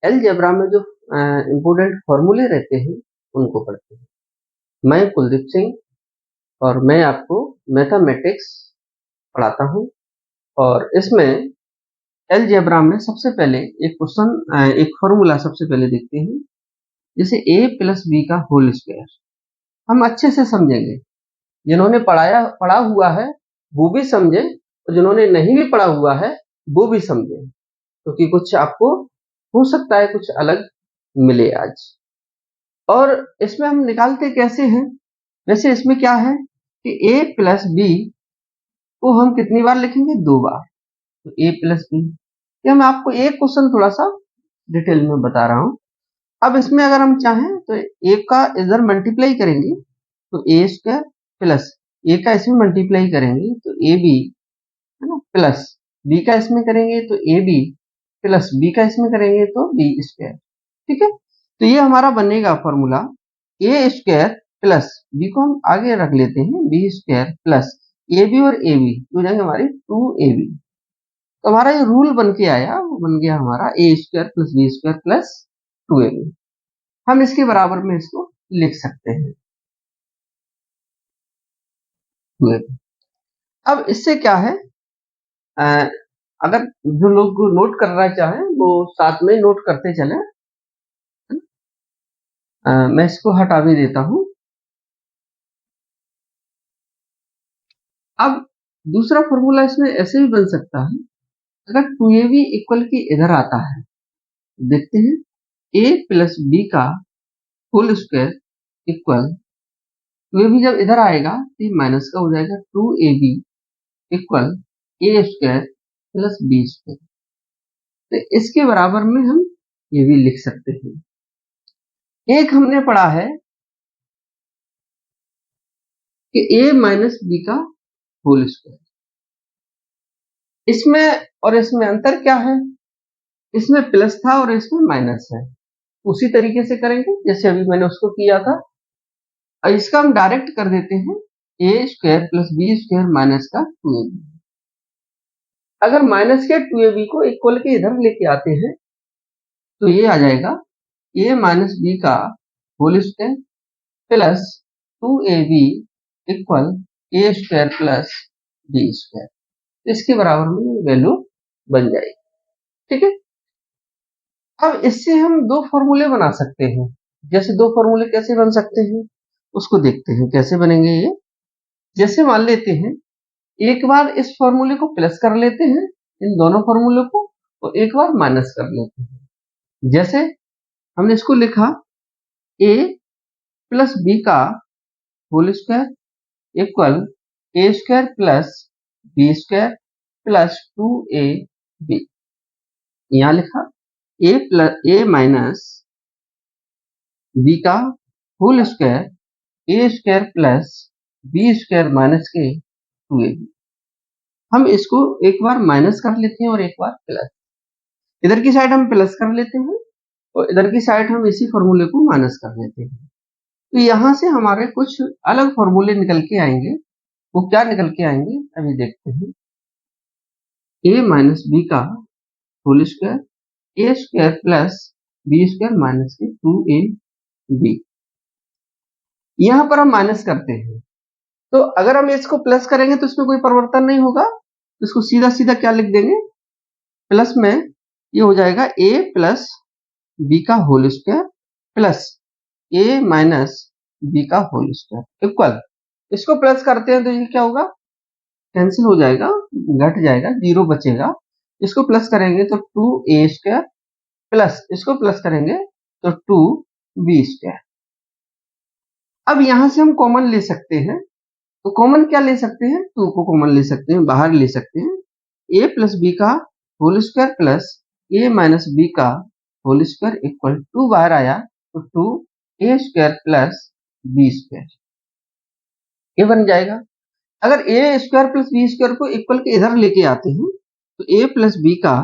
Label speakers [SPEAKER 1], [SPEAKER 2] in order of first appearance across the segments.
[SPEAKER 1] Algebra में जो important फॉर्मूले रहते हैं उनको पढ़ते हैं। मैं कुलदीप सिंह और मैं आपको मैथमेटिक्स पढ़ाता हूँ। और इसमें अलजेब्रा में सबसे पहले एक फॉर्मूला सबसे पहले देखते हैं, जैसे a प्लस बी का होल स्क्वायर। हम अच्छे से समझेंगे, जिन्होंने पढ़ा हुआ है वो भी समझे और जिन्होंने नहीं भी पढ़ा हुआ है वो भी समझे, क्योंकि कुछ आपको हो सकता है कुछ अलग मिले आज। और इसमें हम निकालते कैसे हैं? वैसे इसमें क्या है कि a प्लस बी को हम कितनी बार लिखेंगे? 2 बार। तो a प्लस बी, ये मैं आपको एक क्वेश्चन थोड़ा सा डिटेल में बता रहा हूँ। अब इसमें अगर हम चाहें तो a का इधर मल्टीप्लाई करेंगे तो a स्क्वायर प्लस a का इसमें मल्टीप्लाई करेंगे तो a b, है ना, प्लस b का इसमें करेंगे तो a b प्लस b का इसमें करेंगे तो b स्क्वायर। ठीक है, तो ये हमारा बनेगा formula a square plus b को हम आगे रख लेते हैं b स्क्वायर प्लस ab और ab हो जाएंगे हमारे 2ab। तो हमारा ये रूल बन के आया, वो बन गया हमारा a square plus b square plus 2ab। हम इसके बराबर में इसको लिख सकते हैं 2ab। अब इससे क्या है, अगर जो लोग नोट करना चाहें वो साथ में नोट करते चले। मैं इसको हटा भी देता हूं। अब दूसरा फॉर्मूला इसमें ऐसे भी बन सकता है, अगर 2ab इक्वल की इधर आता है, देखते हैं a प्लस बी का होल स्क्वायर इक्वल 2ab जब इधर आएगा तो ये माइनस का हो जाएगा 2ab equal a square plus B square. तो इसके बराबर में हम ये भी लिख सकते हैं। एक हमने पढ़ा है कि a माइनस बी का होल स्क्वायर। इसमें और इसमें अंतर क्या है? इसमें प्लस था और इसमें माइनस है। उसी तरीके से करेंगे जैसे अभी मैंने उसको किया था। और इसका हम डायरेक्ट कर देते हैं a square plus B square minus का 2ab। अगर माइनस के 2ab को इक्वल के इधर लेके आते हैं तो ये आ जाएगा a माइनस बी का whole square plus 2ab equal a square plus B square. इसके बराबर में वैल्यू बन जाएगी। ठीक है, अब इससे हम दो फॉर्मूले बना सकते हैं। जैसे दो फॉर्मूले कैसे बन सकते हैं उसको देखते हैं कैसे बनेंगे ये। जैसे मान लेते हैं एक बार इस फॉर्मूले को प्लस कर लेते हैं, इन दोनों फॉर्मूले को, और एक बार माइनस कर लेते हैं। जैसे हमने इसको लिखा a प्लस बी का whole square equal a square plus B square plus 2ab। यहां लिखा a माइनस बी का whole square a square plus B square minus के 2ab। हम इसको एक बार माइनस कर लेते हैं और एक बार प्लस। इधर की साइड हम प्लस कर लेते हैं और इधर की साइड हम इसी फॉर्मूले को माइनस कर लेते हैं। तो यहां से हमारे कुछ अलग फॉर्मूले निकल के आएंगे। वो क्या निकल के आएंगे अभी देखते हैं। a माइनस बी का whole square a square plus B square minus के 2ab। यहां पर हम माइनस करते हैं, तो अगर हम इसको प्लस करेंगे तो इसमें कोई परिवर्तन नहीं होगा। तो इसको सीधा सीधा क्या लिख देंगे, प्लस में ये हो जाएगा a प्लस बी का whole square plus a minus B का होल स्क्वायर इक्वल, इसको प्लस करते हैं तो ये क्या होगा, कैंसिल हो जाएगा, घट जाएगा, जीरो बचेगा। इसको प्लस करेंगे तो 2a स्क्वायर प्लस इसको प्लस करेंगे तो 2b स्क्वायर। अब यहां से हम कॉमन ले सकते हैं, तो कॉमन क्या ले सकते हैं, 2 को कॉमन ले सकते हैं, बाहर ले सकते हैं। a प्लस बी का whole square plus a minus B का होल स्क्वायर इक्वल 2 बाहर आया तो 2a square plus B square, ये बन जाएगा। अगर a square plus B square को इक्वल के इधर लेके आते हैं तो a प्लस बी का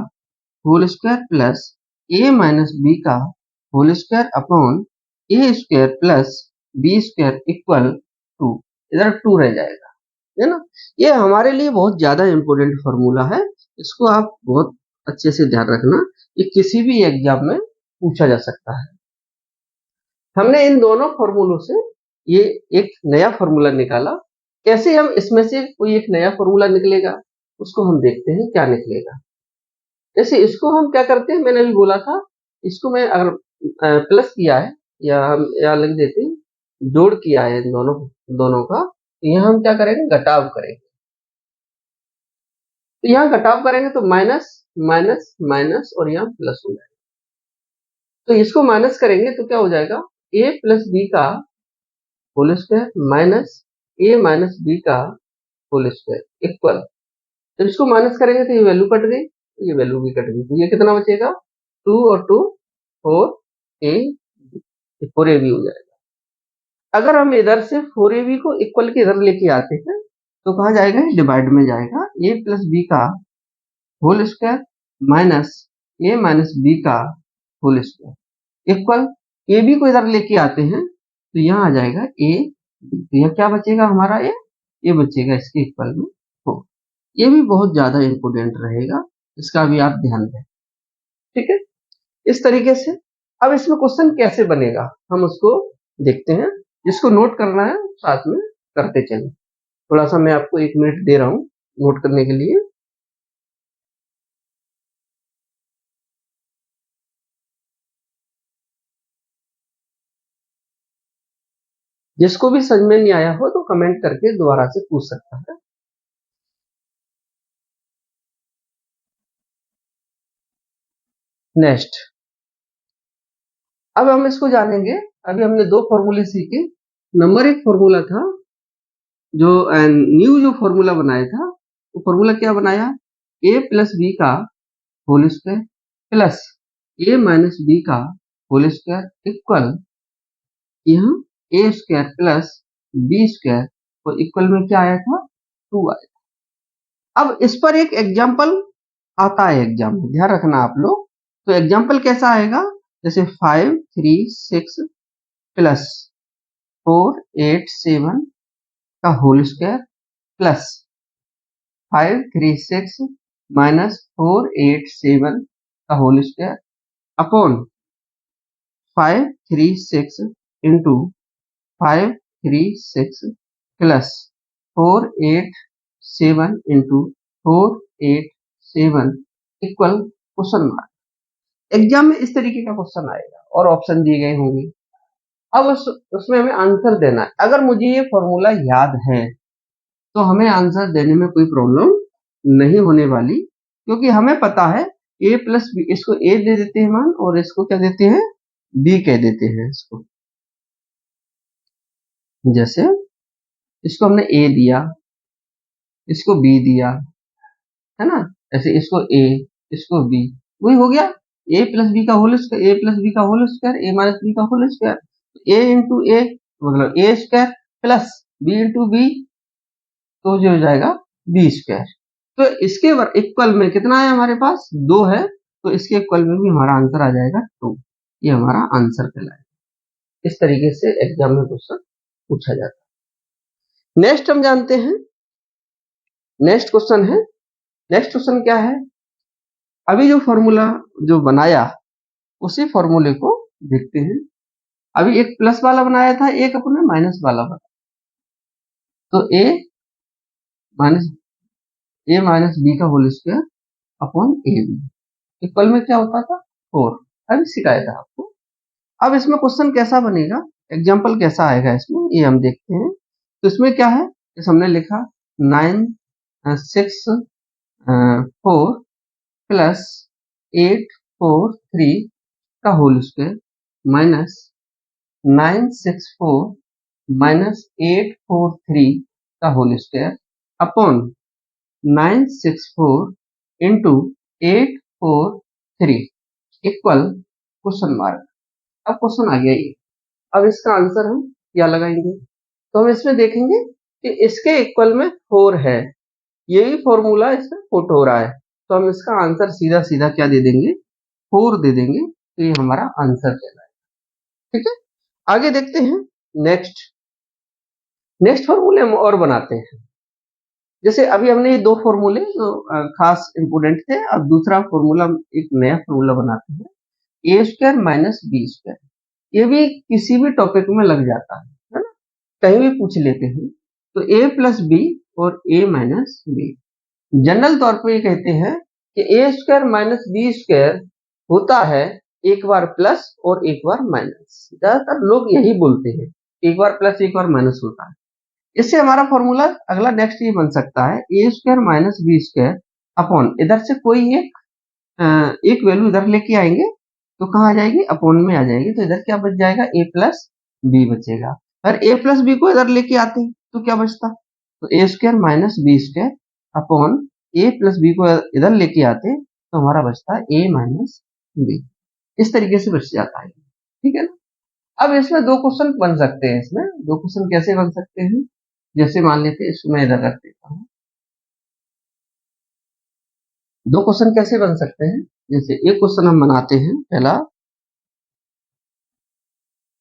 [SPEAKER 1] whole square plus a minus B का whole square upon a square plus B square equal 2, इधर 2 रह जाएगा, है ना। ये हमारे लिए बहुत ज्यादा इंपॉर्टेंट फॉर्मूला है, इसको आप बहुत अच्छे से ध्यान रखना। ये किसी भी एग्जाम में पूछा जा सकता है। हमने इन दोनों फॉर्मूलों से ये एक नया फॉर्मूला निकाला। कैसे हम इसमें से कोई एक नया फॉर्मूला निकलेगा उसको हम देखते हैं क्या निकलेगा। जैसे इसको हम क्या करते हैं, मैंने अभी बोला था, इसको मैं अगर प्लस किया है या हम या लिख देते हैं जोड़ किया है इन दोनों का, तो यहाँ हम क्या करेंगे, घटाव करेंगे। तो यहाँ घटाव करेंगे तो माइनस माइनस माइनस और यहाँ प्लस हो जाएगा। तो इसको माइनस करेंगे तो क्या हो जाएगा, a प्लस बी का whole square minus a minus B का होल स्क्वायर इक्वल। जब इसको माइनस करेंगे तो ये वैल्यू कट गई, तो ये वैल्यू भी कट गई, तो ये कितना बचेगा, 2 और 2 4 a 4ab हो जाएगा। अगर हम इधर से 4ab को इक्वल के इधर लेके आते हैं तो कहा जाएगा, डिवाइड में जाएगा, a प्लस बी का whole square minus a minus B का whole square equal. A B को इधर लेके आते हैं तो यहाँ आ जाएगा ए बी, तो यह क्या बचेगा हमारा, ये बचेगा इसके इक्वल में 4। ये भी बहुत ज्यादा इंपोर्टेंट रहेगा, इसका भी आप ध्यान दें। ठीक है, इस तरीके से अब इसमें क्वेश्चन कैसे बनेगा हम उसको देखते हैं। जिसको नोट करना है साथ में करते चलें। थोड़ा सा मैं आपको 1 मिनट दे रहा हूँ नोट करने के लिए। जिसको भी समझ में नहीं आया हो तो कमेंट करके दोबारा से पूछ सकता है। नेक्स्ट, अब हम इसको जानेंगे। अभी हमने 2 फॉर्मूले सीखे। नंबर 1 फॉर्मूला था जो न्यू जो फॉर्मूला बनाया था, वो फॉर्मूला क्या बनाया, a प्लस बी का whole square plus a minus B का होल स्क्वायर इक्वल यहाँ a square plus B square तो इक्वल में क्या आया था, 2 आया। अब इस पर एक एग्जाम्पल आता है एग्जाम में, ध्यान रखना आप लोग। तो एग्जाम्पल कैसा आएगा, जैसे 5 3 6 प्लस 4 8 7 का होल स्क्वायर प्लस 5 3 6 माइनस 4 8 7 का whole square upon 5 3 6 into 5 3 6 plus 4 8 7 into 4 8 7 equal question mark. Exam में इस तरीके का क्वेश्चन आएगा और ऑप्शन दिए गए होंगे। अब उसमें हमें आंसर देना है। अगर मुझे ये फॉर्मूला याद है तो हमें आंसर देने में कोई प्रॉब्लम नहीं होने वाली, क्योंकि हमें पता है a प्लस बी, इसको a दे देते हैं मान और इसको क्या देते हैं, b कह देते हैं इसको। जैसे इसको हमने a दिया, इसको b दिया, है ना, ऐसे इसको a इसको b, वही हो गया a प्लस बी का whole square, a plus B का whole square, a minus B का whole square, a into A मतलब a square plus b into B, तो जो हो जाएगा बी स्क्वायर। तो इसके इक्वल में कितना है हमारे पास, 2 है, तो इसके इक्वल में भी हमारा आंसर आ जाएगा 2। ये हमारा आंसर कहलाएगा। इस तरीके से एग्जाम में क्वेश्चन पूछा जाता है। नेक्स्ट हम जानते हैं, नेक्स्ट क्वेश्चन है, नेक्स्ट क्वेश्चन क्या है, अभी जो फॉर्मूला जो बनाया उसी फॉर्मूले को देखते हैं। अभी एक प्लस वाला बनाया था, एक अपने माइनस वाला बनाया, तो ए माइनस बी का whole square upon A B equal में क्या होता था, 4। अभी सिखाया था आपको। अब इसमें क्वेश्चन कैसा बनेगा, एग्जाम्पल कैसा आएगा इसमें, ये हम देखते हैं। तो इसमें क्या है, जैसे हमने लिखा 9 6 4 प्लस 8 4 3 का होल स्क्वायर माइनस 9 6 4 माइनस 8 4 3 का whole square upon 9 6 4 into 8 4 3 equal question mark. अब क्वेश्चन आ गया ये, अब इसका आंसर हम क्या लगाएंगे, तो हम इसमें देखेंगे कि इसके इक्वल में 4 है, ये भी फॉर्मूला इसमें पुट हो रहा है, तो हम इसका आंसर सीधा सीधा क्या दे देंगे, 4 दे देंगे, तो ये हमारा आंसर कहलाएगा। ठीक है, आगे देखते हैं। नेक्स्ट फॉर्मूले हम और बनाते हैं। जैसे अभी हमने ये 2 फॉर्मूले जो खास इंपोर्टेंट थे, अब दूसरा फॉर्मूला, एक नया फॉर्मूला बनाते हैं। ए स्क्वायर माइनस बी स्क्वायर, ये भी किसी भी टॉपिक में लग जाता है ना, कहीं भी पूछ लेते हैं। तो ए प्लस बी और ए माइनस बी, जनरल तौर पे ये कहते हैं कि ए स्क्वायर माइनस बी स्क्वायर होता है एक बार प्लस और एक बार माइनस, ज्यादातर लोग यही बोलते हैं, एक बार प्लस एक बार माइनस होता है। इससे हमारा फॉर्मूला अगला नेक्स्ट ये बन सकता है, A square minus B square upon, इधर से कोई एक वैल्यू इधर लेके आएंगे तो कहाँ आ जाएगी, अपॉन में आ जाएगी, तो इधर क्या बच जाएगा, ए प्लस बी बचेगा। अगर ए प्लस बी को इधर लेके आते तो क्या बचता, तो A square minus B square upon A plus B को इधर लेके आते तो हमारा बचता है ए माइनस बी, इस तरीके से बच जाता है, ठीक है ना। अब इसमें दो क्वेश्चन बन सकते हैं, इसमें दो क्वेश्चन कैसे बन सकते हैं, जैसे मान लेते हैं इसमें इधर रख देता हूँ, दो क्वेश्चन कैसे बन सकते हैं, जैसे एक क्वेश्चन हम बनाते हैं पहला,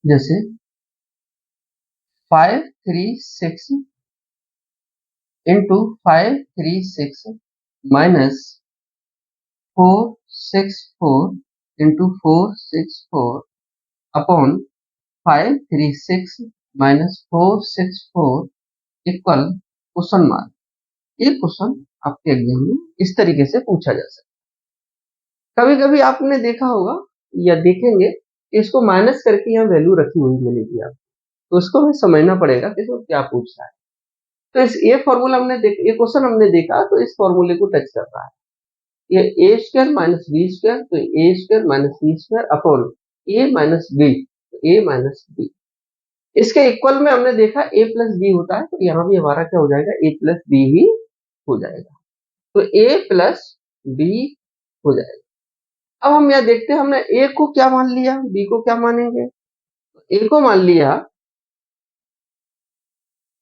[SPEAKER 1] जैसे 536 into 536 minus 464 into 464 upon 536 minus 464 equal question mark. ये क्वेश्चन आपके एग्जाम में इस तरीके से पूछा जा सकता है। कभी कभी आपने देखा होगा या देखेंगे, इसको माइनस करके यहाँ वैल्यू रखी हुई मिलेगी आपको, तो इसको हमें समझना पड़ेगा कि इसको क्या पूछ रहा है। तो इस ये फॉर्मूला हमने ये क्वेश्चन हमने देखा तो इस फॉर्मूले को टच कर रहा है, ये A square minus B square, तो A square minus B square upon A minus B, तो ए माइनस बी, इसके इक्वल में हमने देखा ए प्लस बी होता है, तो यहाँ भी हमारा क्या हो जाएगा, ए प्लस बी ही हो जाएगा, तो ए प्लस बी हो जाएगा। अब हम यह देखते हैं, हमने ए को क्या मान लिया, बी को क्या मानेंगे, ए को मान लिया,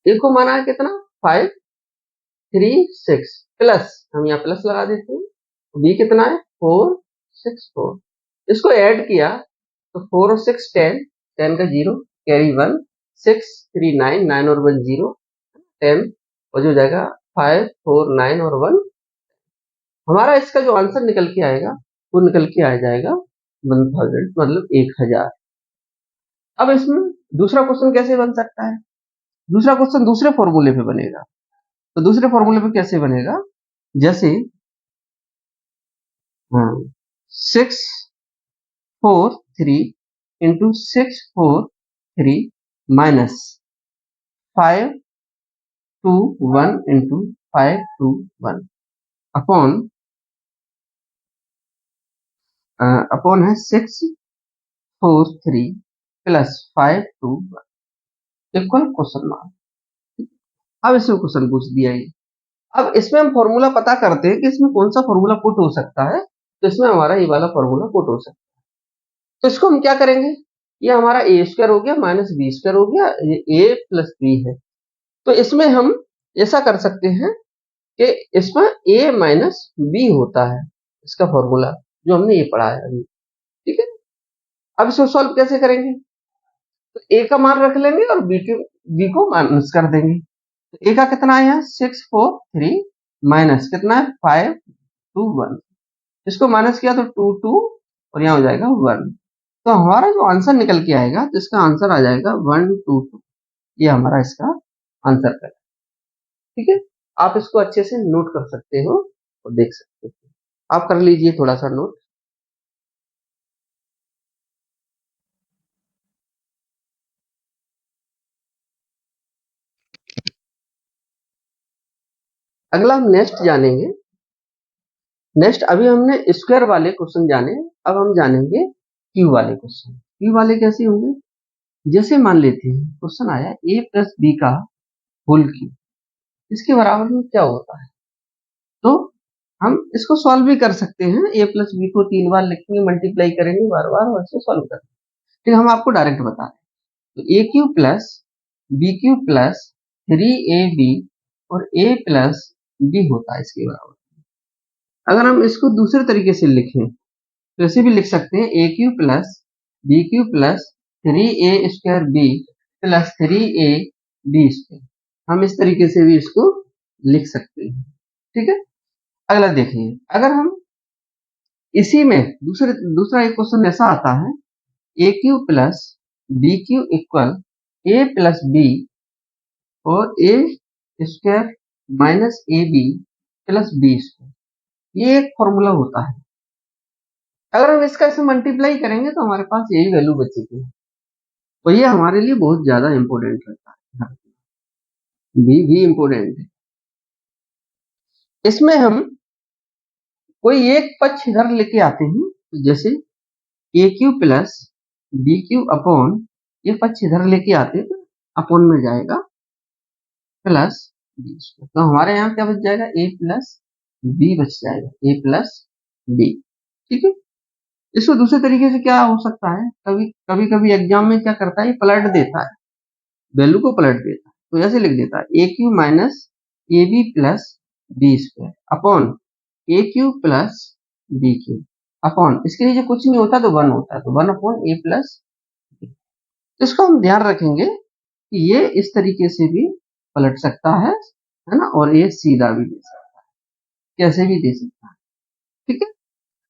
[SPEAKER 1] ए को माना है कितना 536 प्लस, हम यहाँ प्लस लगा देते हैं, बी कितना है 464, इसको ऐड किया तो 4 और 6 10, 10 का 0 कैरी 1, 6 3 9, 9 और 1 0, 10 और जो जाएगा 5 4 9 और 1, हमारा इसका जो आंसर निकल के आएगा वो निकल के आ जाएगा 1000, मतलब 1000। अब इसमें दूसरा क्वेश्चन कैसे बन सकता है, दूसरा क्वेश्चन दूसरे फॉर्मूले पे बनेगा, तो दूसरे फॉर्मूले पे कैसे बनेगा, जैसे 643 into 643 minus 521 into 521 upon upon है 643 प्लस 521 इक्वल क्वेश्चन मार्क। अब इसमें क्वेश्चन पूछ दिया ये, अब इसमें हम फॉर्मूला पता करते हैं कि इसमें कौन सा फॉर्मूला पुट हो सकता है, तो इसमें हमारा ये वाला फॉर्मूला पुट हो सकता है। तो इसको हम क्या करेंगे, ये हमारा ए स्क्वायर हो गया माइनस बी स्क्वायर हो गया, ये ए प्लस बी है, तो इसमें हम ऐसा कर सकते हैं कि इसमें ए माइनस बी होता है, इसका फॉर्मूला जो हमने ये पढ़ा है अभी, ठीक है। अब इसको सॉल्व कैसे करेंगे, तो ए का मान रख लेंगे और बी को माइनस कर देंगे, तो ए का कितना है यहाँ 643 माइनस कितना है 521, इसको माइनस किया तो 22 और यहाँ हो जाएगा 1, तो हमारा जो आंसर निकल के आएगा तो इसका आंसर आ जाएगा 122, ये हमारा इसका आंसर है, ठीक है। आप इसको अच्छे से नोट कर सकते हो और देख सकते हो, आप कर लीजिए थोड़ा सा नोट। अगला हम नेक्स्ट जानेंगे, नेक्स्ट अभी हमने स्क्वायर वाले क्वेश्चन जाने, अब हम जानेंगे क्यू वाले क्वेश्चन। क्यू वाले कैसे होंगे, जैसे मान लेते हैं क्वेश्चन आया ए प्लस बी का होल क्यूब, इसके बराबर में क्या होता है, तो हम इसको सॉल्व भी कर सकते हैं, ए प्लस बी को 3 बार लिखेंगे, मल्टीप्लाई करेंगे बार बार और इसको सॉल्व करेंगे, ठीक है। हम आपको डायरेक्ट बता रहे हैं, तो A cube plus B cube plus 3ab और ए प्लस बी होता है इसके बराबर। अगर हम इसको दूसरे तरीके से लिखें तो ऐसे भी लिख सकते हैं, A cube plus B cube plus 3a square B plus 3ab square, हम इस तरीके से भी इसको लिख सकते हैं, ठीक है। अगला देखिए, अगर हम इसी में दूसरा एक क्वेश्चन ऐसा आता है, A cube plus B cube equal A plus B और A square minus A B plus B square, ये एक फॉर्मूला होता है। अगर हम इसका इसे मल्टीप्लाई करेंगे तो हमारे पास यही वैल्यू बचेगी, तो ये हमारे लिए बहुत ज्यादा इंपॉर्टेंट रहता है, भी इंपॉर्टेंट है। इसमें हम कोई एक पक्ष इधर लेके आते हैं, तो जैसे A cube plus B cube upon, ये पक्ष इधर लेके आते हैं तो अपॉन में जाएगा प्लस बी स्क्वायर, तो हमारे यहाँ क्या बच जाएगा, ए प्लस बी बच जाएगा, ए प्लस बी। ठीक है, इसको दूसरे तरीके से क्या हो सकता है, कभी एग्जाम में क्या करता है, ये पलट देता है, वैल्यू को पलट देता है, तो ऐसे लिख देता है A cube minus A B plus B square upon A cube plus B cube upon, इसके नीचे कुछ नहीं होता तो 1 होता है, तो 1 अपॉन ए प्लस बी। इसको हम ध्यान रखेंगे कि ये इस तरीके से भी पलट सकता है ना, और ये सीधा भी दे सकता है, कैसे भी दे सकता है। ठीक है,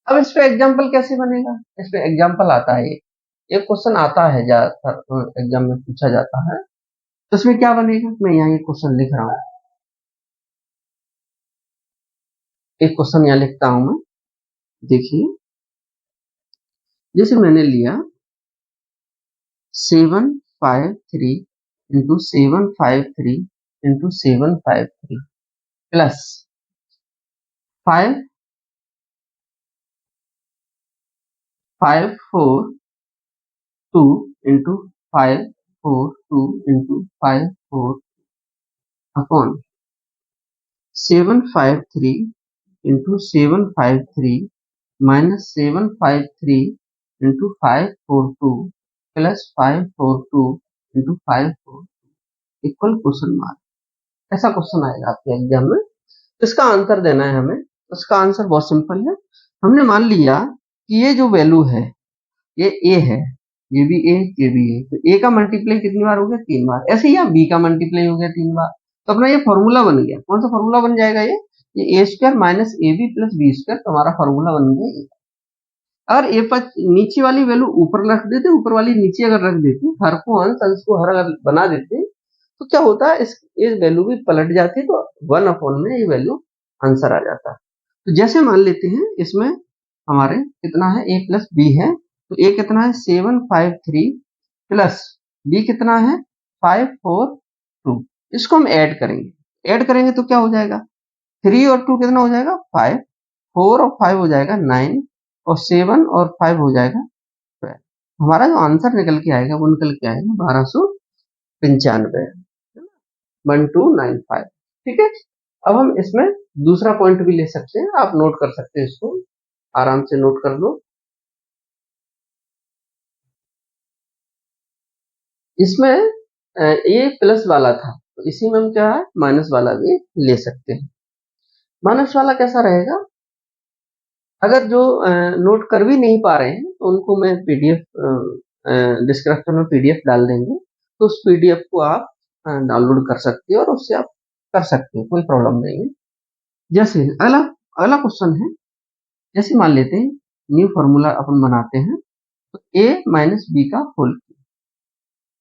[SPEAKER 1] अब इस पे एग्जाम्पल कैसे बनेगा, इस पे एग्जाम्पल आता है, एक क्वेश्चन आता है ज्यादातर एग्जाम में पूछा जाता है, तो इसमें क्या बनेगा, मैं यहाँ ये क्वेश्चन लिख रहा हूँ, एक क्वेश्चन यहाँ लिखता हूं मैं, देखिए जैसे मैंने लिया 753 into 753 into 753 plus 542 into 542 into 542 upon 753 into 753 minus 753 into 542 plus 542 into 542 equal question mark. ऐसा क्वेश्चन आएगा आपके एग्जाम में, इसका आंसर देना है हमें। इसका आंसर बहुत सिंपल है, हमने मान लिया कि ये जो वैल्यू है ये ए है, ये भी ए, ये भी ए, तो ए का मल्टीप्लाई कितनी बार हो गया, 3 बार। ऐसे ही यहाँ बी का मल्टीप्लाई हो गया 3 बार, तो अपना ये फॉर्मूला बन गया। कौन सा फॉर्मूला बन जाएगा, ये A square minus A B plus B square, तो हमारा फॉर्मूला बन गया। अगर ए पर नीचे वाली वैल्यू ऊपर रख देते, ऊपर वाली नीचे अगर रख देते, हर को अंश को हर अगर बना देते, तो क्या होता है, इस वैल्यू भी पलट जाती, तो 1 अपॉन में ये वैल्यू आंसर आ जाता है। तो जैसे मान लेते हैं इसमें हमारे कितना है, ए प्लस बी है, तो ए कितना है 753 प्लस बी कितना है 542, इसको हम ऐड करेंगे तो क्या हो जाएगा, 3 और 2 कितना हो जाएगा 5, 4 और 5 हो जाएगा 9, और 7 और 5 हो जाएगा 12। हमारा जो आंसर निकल के आएगा वो निकल के आएगा 1295, 1295। ठीक है, अब हम इसमें दूसरा पॉइंट भी ले सकते हैं, आप नोट कर सकते हैं, इसको आराम से नोट कर लो। इसमें ये प्लस वाला था, तो इसी में हम क्या है माइनस वाला भी ले सकते हैं। माइनस वाला कैसा रहेगा, अगर जो नोट कर भी नहीं पा रहे हैं तो उनको मैं पीडीएफ डिस्क्रिप्शन में पीडीएफ डाल देंगे, तो उस पीडीएफ को आप डाउनलोड कर सकते हो और उससे आप कर सकते हो, कोई प्रॉब्लम नहीं है। जैसे अगला अगला क्वेश्चन है, जैसे मान लेते हैं न्यू फॉर्मूला अपन बनाते हैं, तो ए माइनस बी का होल क्यूब,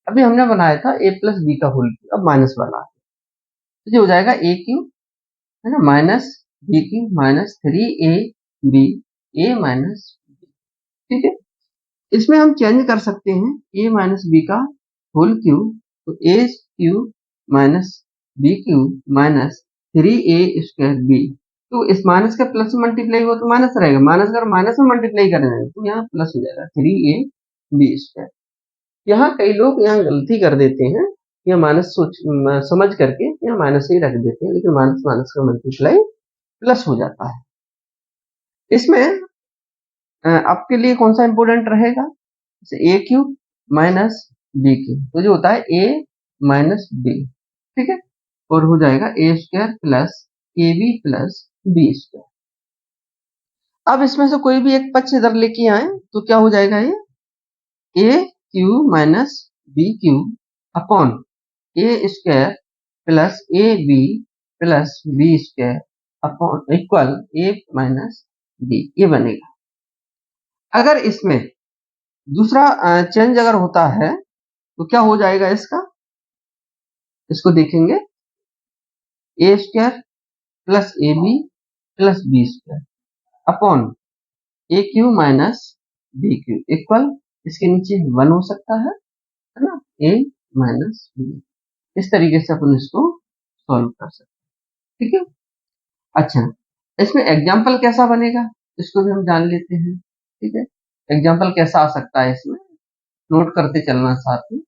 [SPEAKER 1] अभी हमने बनाया था ए प्लस बी का होल क्यूब, अब माइनस वाला है, तो ये हो जाएगा ए क्यूब है ना minus B cube minus 3 A B A minus B. ठीक है, इसमें हम चेंज कर सकते हैं ए माइनस बी का होल क्यूब, तो A cube minus B cube minus 3a square B, तो इस माइनस का प्लस में मल्टीप्लाई हो तो माइनस रहेगा, माइनस अगर माइनस में मल्टीप्लाई करेंगे तो यहाँ प्लस हो जाएगा 3a बी स्क्वायर। यहाँ कई लोग यहाँ गलती कर देते हैं, यहाँ माइनस समझ करके यहाँ माइनस ही रख देते हैं, लेकिन माइनस माइनस का मल्टीप्लाई प्लस हो जाता है। इसमें आपके लिए कौन सा इंपोर्टेंट रहेगा, ए क्यूब माइनस बी क्यूब, तो जो होता है ए माइनस बी। ठीक है, और हो जाएगा A square plus A B plus B square. अब इसमें से कोई भी एक पक्ष इधर लेके आए तो क्या हो जाएगा, ये A cube minus B cube upon A square plus A B plus B square upon equal A minus B, ये बनेगा। अगर इसमें दूसरा चेंज अगर होता है तो क्या हो जाएगा इसको देखेंगे, A square plus A B plus B square upon A cube minus B cube equal, इसके नीचे 1 हो सकता है ना, ए माइनस बी। इस तरीके से अपन इसको सॉल्व कर सकते हैं, ठीक है। अच्छा, इसमें एग्जाम्पल कैसा बनेगा इसको भी हम जान लेते हैं, ठीक है। एग्जाम्पल कैसा आ सकता है इसमें, नोट करते चलना साथ में,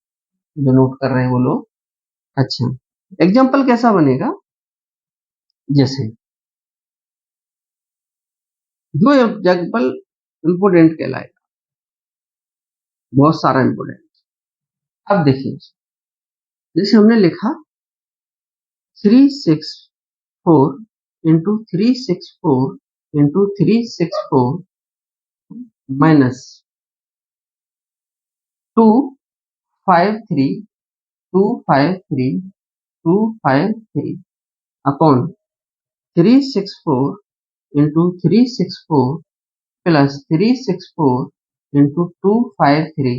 [SPEAKER 1] जो नोट कर रहे हैं वो लोग। अच्छा, एग्जाम्पल कैसा बनेगा, जैसे जो एग्जाम्पल इंपोर्टेंट कहलाएगा, बहुत सारा इंपोर्टेंट। अब देखिए, जैसे हमने लिखा 364 into 364 into 364 minus 253 253 253 upon 364 into 364 plus 364 into 253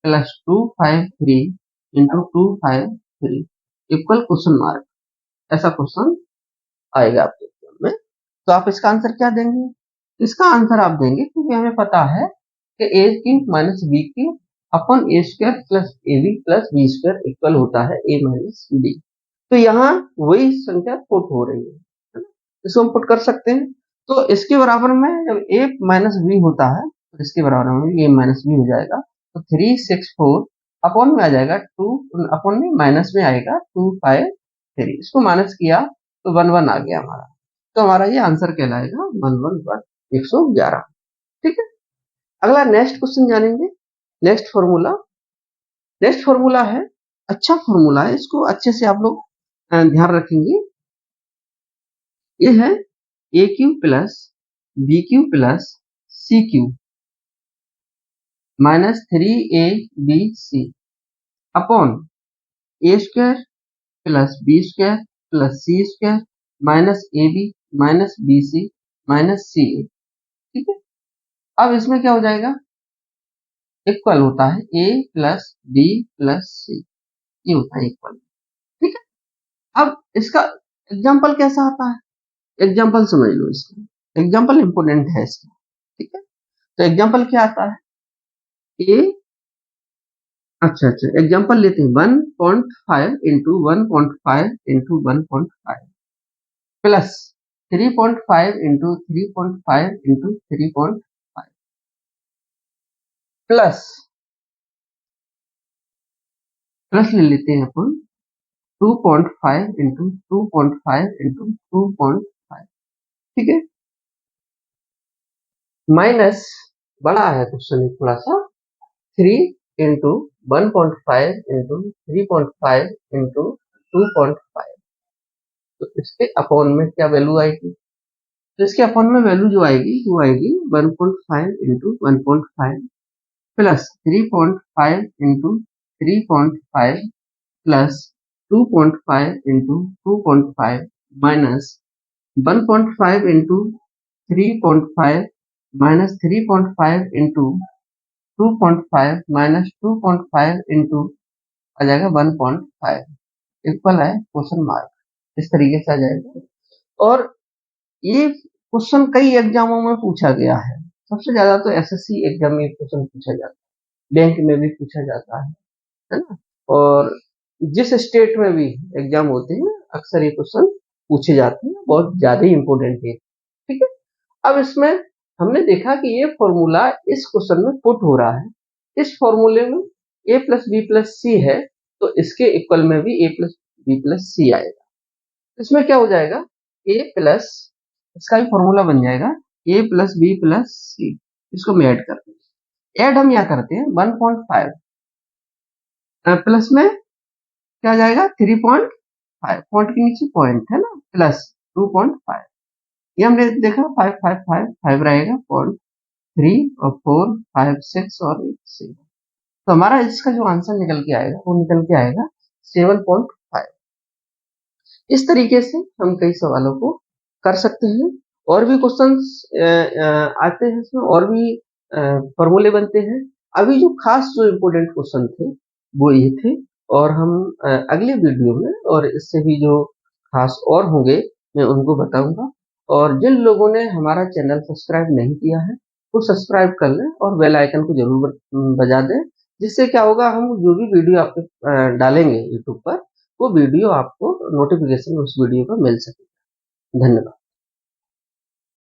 [SPEAKER 1] plus 253 into 253 equal question mark. ऐसा क्वेश्चन आएगा आपके एग्जाम में, तो आप इसका आंसर क्या देंगे, इसका आंसर आप देंगे क्योंकि हमें पता है कि A cube minus B cube upon A square plus A B plus B square equal होता है ए माइनस बी। तो यहाँ वही संख्या पुट हो रही है ना? इसको हम पुट कर सकते हैं। तो इसके बराबर में जब ए माइनस बी होता है तो इसके बराबर में ए माइनस बी हो जाएगा, तो 364 अपॉन में आ जाएगा 2, अपॉन में माइनस में आएगा 253, इसको माइनस किया तो 1 1 आ गया हमारा, तो हमारा ये आंसर कहलाएगा 111 111, ठीक है। अगला नेक्स्ट क्वेश्चन जानेंगे। नेक्स्ट फॉर्मूला, नेक्स्ट फॉर्मूला है, अच्छा फॉर्मूला है, इसको अच्छे से आप लोग ध्यान रखेंगे। ये है A cube plus B cube plus C cube minus 3ab upon A square plus B square plus C square minus A B minus B C minus C A, ठीक है। अब इसमें क्या हो जाएगा, इक्वल होता है ए प्लस बी प्लस सी, ये होता है इक्वल, ठीक है। अब इसका एग्जाम्पल कैसा आता है, एग्जाम्पल समझ लो इसका, एग्जाम्पल इंपोर्टेंट है इसका, ठीक है। तो एग्जाम्पल क्या आता है, ए, अच्छा अच्छा एग्जाम्पल लेते हैं 1.5 into 1.5 into 1.5 plus 3.5 into 3.5 into 3.5 plus plus ले लेते हैं अपन 2.5 इंटू 2.5 इंटू 2.5, ठीक है। माइनस, बड़ा है क्वेश्चन थोड़ा सा, 3 इंटू 1.5 इंटू 3.5 इंटू 2.5, तो इसके अपॉन में क्या वैल्यू आएगी, तो इसके अपॉन में वैल्यू जो आएगी वो आएगी 1.5 into 1.5 plus 3.5 into 3.5 plus 2.5 into 2.5 minus 1.5 into 3.5 minus 3.5 into 2.5 minus 2.5 into आ जाएगा 1.5 इक्वल है क्वेश्चन मार्क, इस तरीके से आ जाएगा। और ये क्वेश्चन कई एग्जामों में पूछा गया है, सबसे ज्यादा तो एसएससी एग्जाम में क्वेश्चन पूछा जाता है, बैंक में भी पूछा जाता है ना। और जिस स्टेट में भी एग्जाम होते हैं अक्सर ये क्वेश्चन पूछे जाते हैं, बहुत ज्यादा ही इंपॉर्टेंट है, ठीक है। अब इसमें हमने देखा कि ये फॉर्मूला इस क्वेश्चन में पुट हो रहा है, इस फॉर्मूले में ए प्लस बी प्लस सी है, तो इसके इक्वल में भी ए प्लस बी प्लस सी आएगा, इसमें क्या हो जाएगा, ए प्लस, इसका भी फॉर्मूला बन जाएगा ए प्लस बी प्लस सी, इसको हम ऐड करते हैं, ऐड हम यहाँ करते हैं 1.5 प्लस में क्या आ जाएगा 3.5, पॉइंट के नीचे पॉइंट है ना, प्लस 2.5, ये हमने देखा 5 5 5 5 रहेगा, पॉइंट 3 और 4 5 6 और 6, तो हमारा इसका जो आंसर निकल के आएगा वो निकल के आएगा 7.5। इस तरीके से हम कई सवालों को कर सकते हैं, और भी क्वेश्चंस आते हैं इसमें, और भी फॉर्मूले बनते हैं। अभी जो खास जो इम्पोर्टेंट क्वेश्चन थे वो ये थे, और हम अगले वीडियो में और इससे भी जो खास और होंगे मैं उनको बताऊंगा। और जिन लोगों ने हमारा चैनल सब्सक्राइब नहीं किया है वो सब्सक्राइब कर लें और बेल आइकन को जरूर बजा दें, जिससे क्या होगा, हम जो भी वीडियो आपके डालेंगे यूट्यूब पर वो वीडियो आपको नोटिफिकेशन उस वीडियो का मिल सके। धन्यवाद।